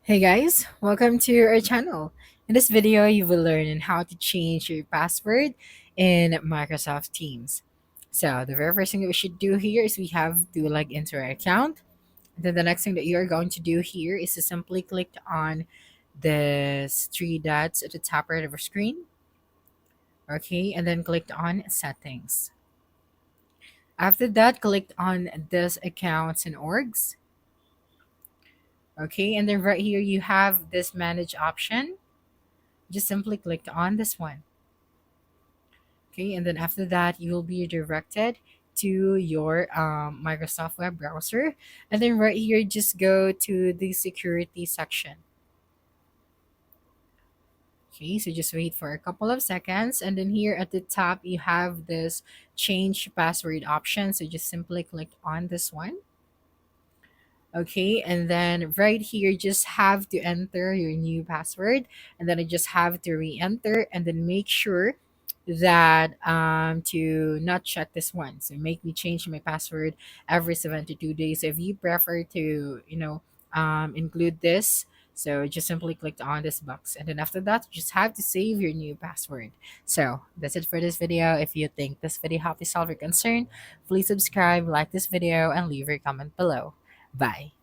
Hey guys, welcome to our channel. In this video, you will learn on how to change your password in Microsoft Teams. So the very first thing that we should do here is we have to log into our account. Then the next thing that you're going to do here is to simply click on the three dots at the top right of our screen. Okay, and then click on settings. After that, click on this accounts and orgs. Okay, and then right here you have this manage option. Just simply click on this one. Okay, and then after that you will be directed to your Microsoft web browser, and then right here just go to the security section. Okay, so just wait for a couple of seconds, and then here at the top you have this change password option, so just simply click on this one. Okay, and then right here just have to enter your new password, and then I just have to re-enter, and then make sure that to not check this one, so make me change my password every 72 days. If you prefer to include this, so just simply click on this box, and then after that you just have to save your new password. So that's it for this video. If you think this video helped you solve your concern, please subscribe, like this video, and leave your comment below. Bye.